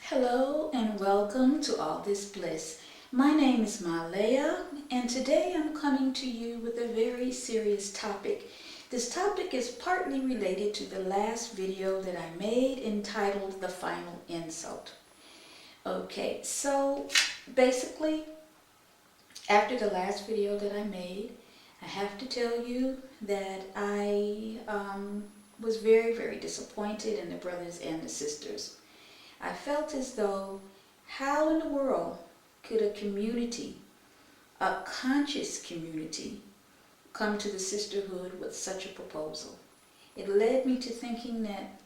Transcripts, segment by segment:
Hello and welcome to All This Bliss. My name is Malaya and today I'm coming to you with a very serious topic. This topic is partly related to the last video that I made entitled The Final Insult. Okay, so basically after the last video that I made, I have to tell you that I was very disappointed in the brothers and the sisters. I felt as though, how in the world could a community, a conscious community, come to the sisterhood with such a proposal? It led me to thinking that,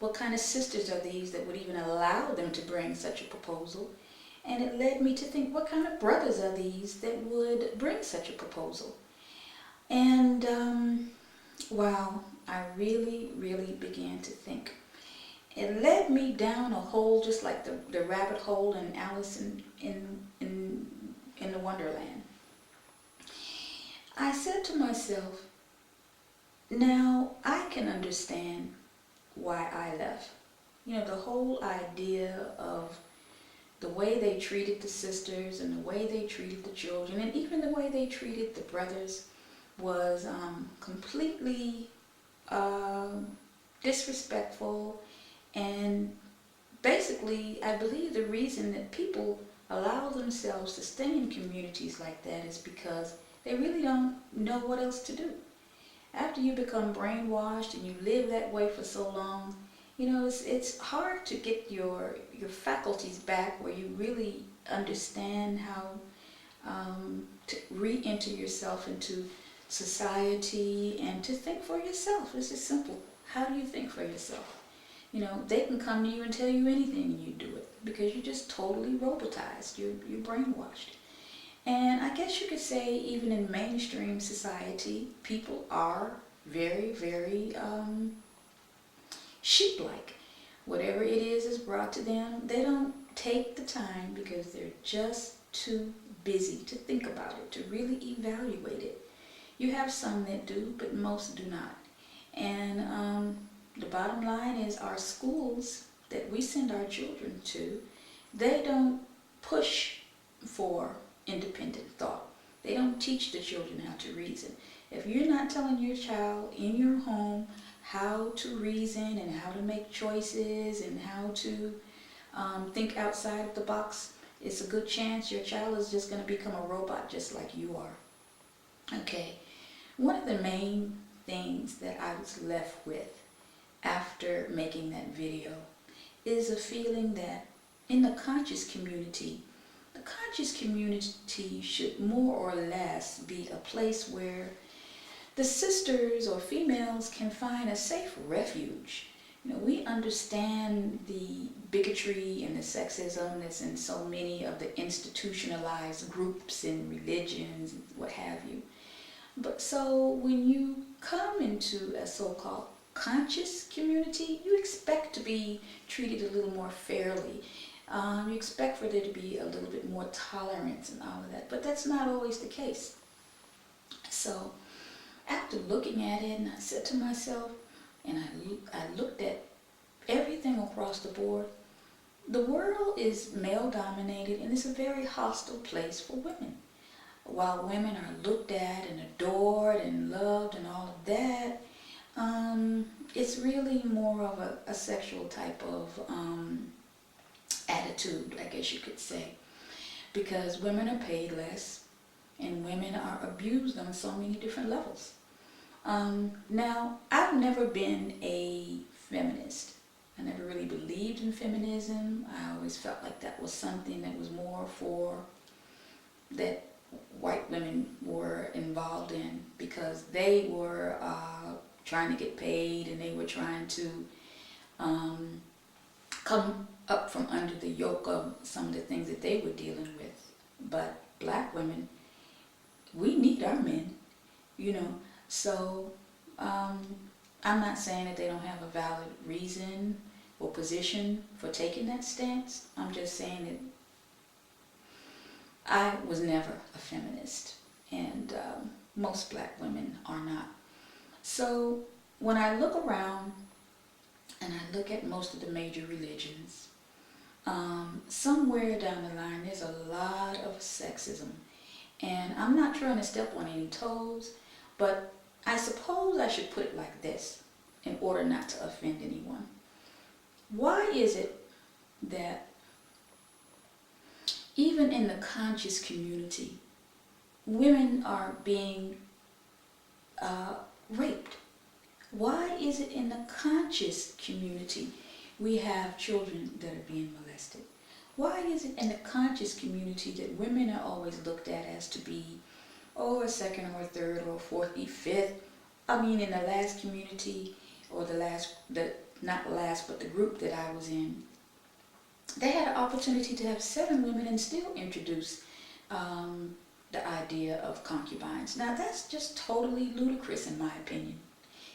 what kind of sisters are these that would even allow them to bring such a proposal? And it led me to think, what kind of brothers are these that would bring such a proposal? And wow, I really began to think. It led me down a hole just like the rabbit hole in Alice in the Wonderland. I said to myself, now I can understand why I left. You know, the whole idea of the way they treated the sisters and the way they treated the children and even the way they treated the brothers was completely disrespectful. And basically, I believe the reason that people allow themselves to stay in communities like that is because they really don't know what else to do. After you become brainwashed and you live that way for so long, you know, it's hard to get your faculties back where you really understand how to re-enter yourself into society and to think for yourself. It's just simple. How do you think for yourself? You know, they can come to you and tell you anything and you do it because you're just totally robotized. You're brainwashed. And I guess you could say even in mainstream society, people are very sheep-like. Whatever it is brought to them, they don't take the time because they're just too busy to think about it, to really evaluate it. You have some that do, but most do not. And the bottom line is our schools that we send our children to, they don't push for independent thought. They don't teach the children how to reason. If you're not telling your child in your home how to reason and how to make choices and how to think outside of the box, it's a good chance your child is just going to become a robot just like you are. Okay, one of the main things that I was left with after making that video is a feeling that in the conscious community should more or less be a place where the sisters or females can find a safe refuge. You know, we understand the bigotry and the sexism that's in so many of the institutionalized groups and religions and what have you. But so when you come into a so-called conscious community, you expect to be treated a little more fairly. You expect for there to be a little bit more tolerance and all of that, but that's not always the case. So after looking at it, and I said to myself, and I looked at everything across the board, the world is male dominated and it's a very hostile place for women. While women are looked at and adored and loved and all of that, it's really more of a sexual type of attitude, I guess you could say, because women are paid less and women are abused on so many different levels. Now, I've never been a feminist. I never really believed in feminism. I always felt like that was something that was more for that white women were involved in because they were trying to get paid and they were trying to come up from under the yoke of some of the things that they were dealing with. But black women, we need our men, you know. So I'm not saying that they don't have a valid reason or position for taking that stance. I'm just saying that I was never a feminist, and most black women are not. So when I look around and I look at most of the major religions, somewhere down the line there's a lot of sexism. And I'm not trying to step on any toes, but I suppose I should put it like this in order not to offend anyone. Why is it that even in the conscious community, women are being raped? Why is it in the conscious community we have children that are being molested? Why is it in the conscious community that women are always looked at as to be, a second or a third or a fourth, a fifth? I mean, in the last community, or not last, but the group that I was in, they had an opportunity to have 7 women and still introduce the idea of concubines. Now, that's just totally ludicrous in my opinion.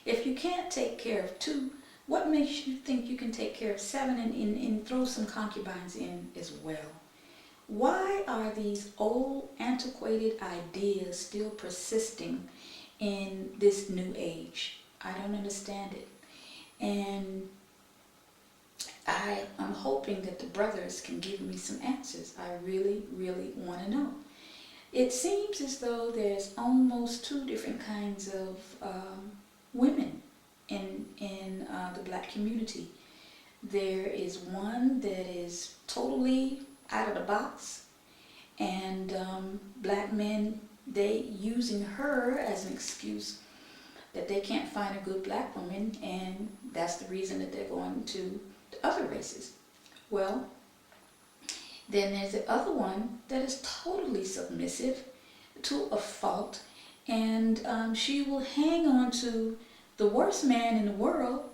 If you can't take care of 2, what makes you think you can take care of 7 and throw some concubines in as well? Why are these old, antiquated ideas still persisting in this new age? I don't understand it. And I'm hoping that the brothers can give me some answers. I really, really want to know. It seems as though there's almost 2 different kinds of women in the black community. There is one that is totally out of the box, and black men, they using her as an excuse that they can't find a good black woman, and that's the reason that they're going to the other races. Well, then there's the other one that is totally submissive to a fault, and she will hang on to the worst man in the world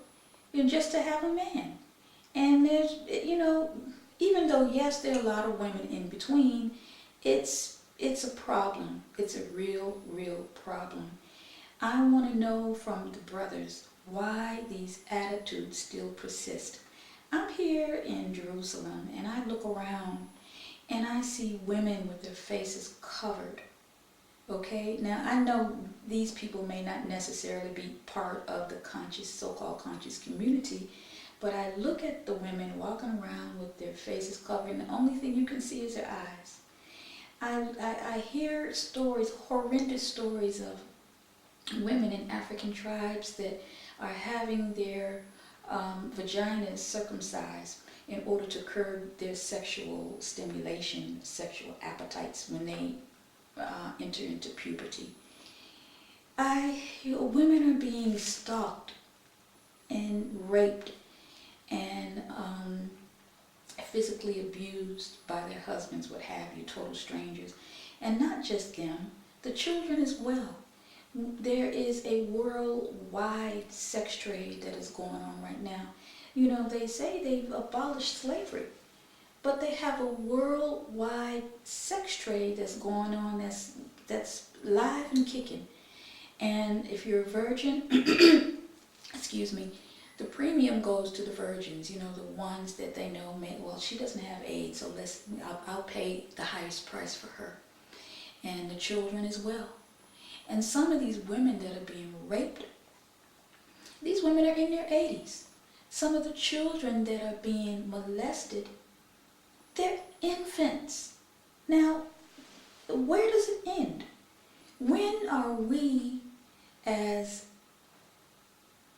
just to have a man. And there's, even though, yes, there are a lot of women in between, it's a problem. It's a real, real problem. I want to know from the brothers why these attitudes still persist. I'm here in Jerusalem, and I look around and I see women with their faces covered. Okay, now I know these people may not necessarily be part of the conscious, so-called conscious community, but I look at the women walking around with their faces covered, and the only thing you can see is their eyes. I hear stories, horrendous stories of women in African tribes that are having their vaginas circumcised in order to curb their sexual stimulation, sexual appetites when they enter into puberty. Women are being stalked and raped and physically abused by their husbands, what have you, total strangers. And not just them, the children as well. There is a worldwide sex trade that is going on right now. They say they've abolished slavery, but they have a worldwide sex trade that's going on that's live and kicking. And if you're a virgin, excuse me, the premium goes to the virgins, the ones that they know she doesn't have AIDS, so I'll pay the highest price for her. And the children as well. And some of these women that are being raped, these women are in their 80s. Some of the children that are being molested, they're infants. Now, where does it end? When are we as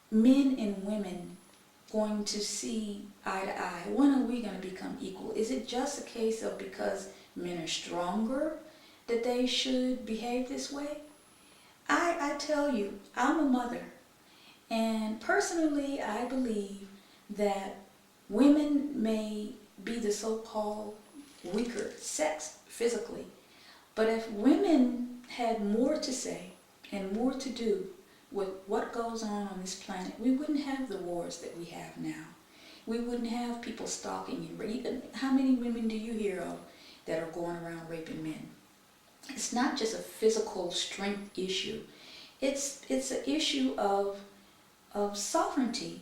men and women going to see eye to eye? When are we going to become equal? Is it just a case of because men are stronger that they should behave this way? I tell you, I'm a mother, and personally I believe that women may be the so-called weaker sex physically, but if women had more to say and more to do with what goes on this planet, we wouldn't have the wars that we have now. We wouldn't have people stalking and raping. How many women do you hear of that are going around raping men? It's not just a physical strength issue. It's an issue of sovereignty.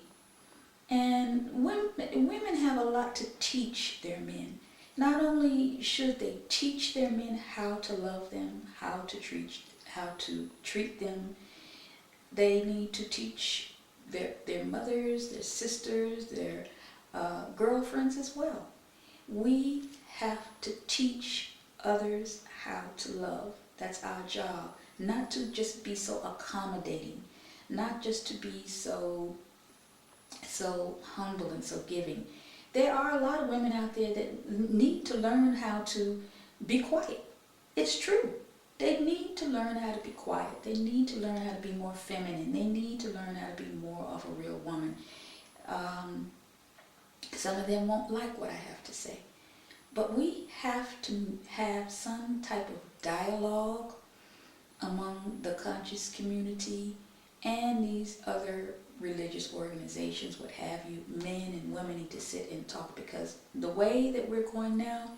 And women have a lot to teach their men. Not only should they teach their men how to love them, how to treat them, they need to teach their mothers, their sisters, their girlfriends as well. We have to teach others how to love. That's our job. Not to just be so accommodating, not just to be so humble and so giving. There are a lot of women out there that need to learn how to be quiet. It's true. They need to learn how to be quiet. They need to learn how to be more feminine. They need to learn how to be more of a real woman. Some of them won't like what I have to say. But we have to have some type of dialogue among the conscious community and these other religious organizations, what have you. Men and women need to sit and talk, because the way that we're going now,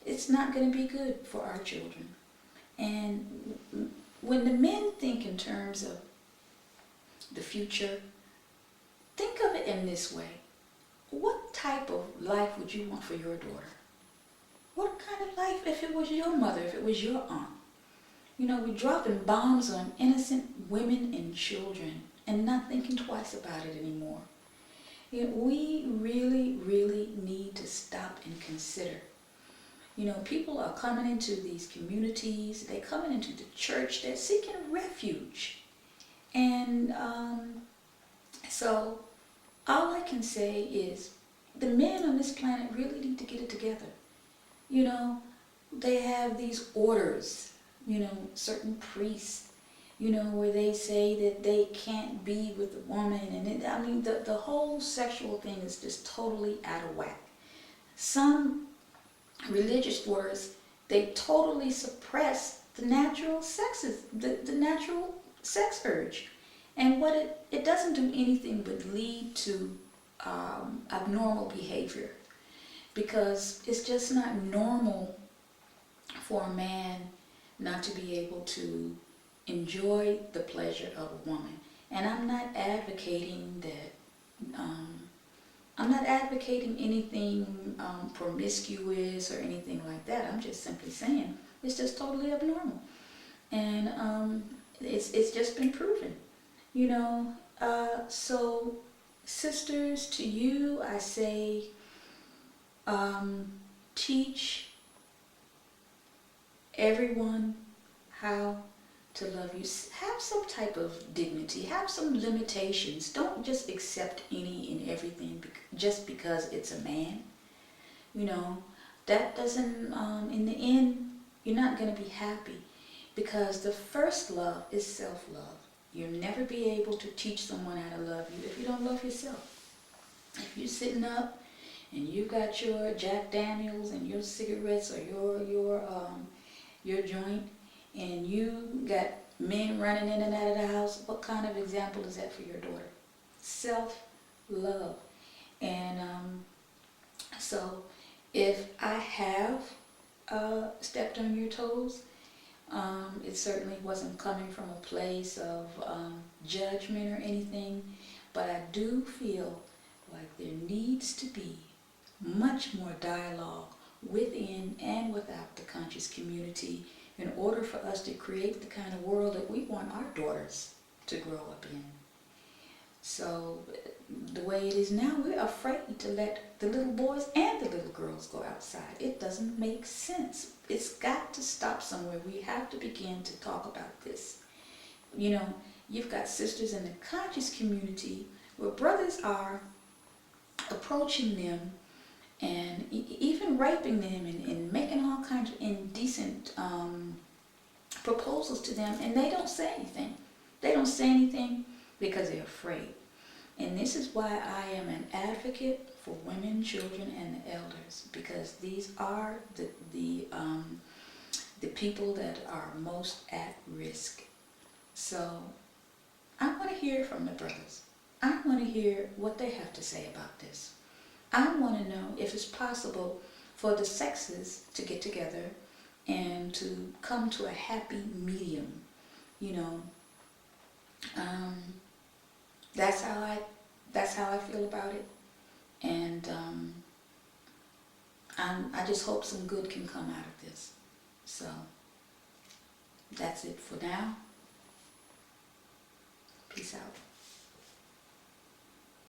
it's not going to be good for our children. And when the men think in terms of the future, think of it in this way. What type of life would you want for your daughter? What kind of life if it was your mother, if it was your aunt? You know, we're dropping bombs on innocent women and children and not thinking twice about it anymore. You know, we really, really need to stop and consider. You know, people are coming into these communities, they're coming into the church, they're seeking refuge. And so all I can say is the men on this planet really need to get it together. You know, they have these orders, you know, certain priests, you know, where they say that they can't be with a woman. And I mean, the whole sexual thing is just totally out of whack. Some religious orders, they totally suppress the natural sexes, the natural sex urge. And what it doesn't do anything but lead to abnormal behavior, because it's just not normal for a man not to be able to enjoy the pleasure of a woman. And I'm not advocating that, I'm not advocating anything promiscuous or anything like that. I'm just simply saying it's just totally abnormal. And it's just been proven, you know. So sisters, to you I say, teach everyone how to love you. Have some type of dignity. Have some limitations. Don't just accept any and everything just because it's a man. You know, that doesn't, in the end, you're not going to be happy, because the first love is self-love. You'll never be able to teach someone how to love you if you don't love yourself. If you're sitting up and you got your Jack Daniels and your cigarettes or your joint, and you got men running in and out of the house, what kind of example is that for your daughter? Self-love. And so if I have stepped on your toes, it certainly wasn't coming from a place of judgment or anything, but I do feel like there needs to be much more dialogue within and without the conscious community in order for us to create the kind of world that we want our daughters to grow up in. So the way it is now, we're afraid to let the little boys and the little girls go outside. It doesn't make sense. It's got to stop somewhere. We have to begin to talk about this. You know, you've got sisters in the conscious community where brothers are approaching them and even raping them and making all kinds of indecent proposals to them, and they don't say anything. They don't say anything because they're afraid. And this is why I am an advocate for women, children, and the elders, because these are the people that are most at risk. So I want to hear from the brothers. I want to hear what they have to say about this. I want to know if it's possible for the sexes to get together and to come to a happy medium. You know, that's how I feel about it, and I just hope some good can come out of this. So that's it for now. Peace out.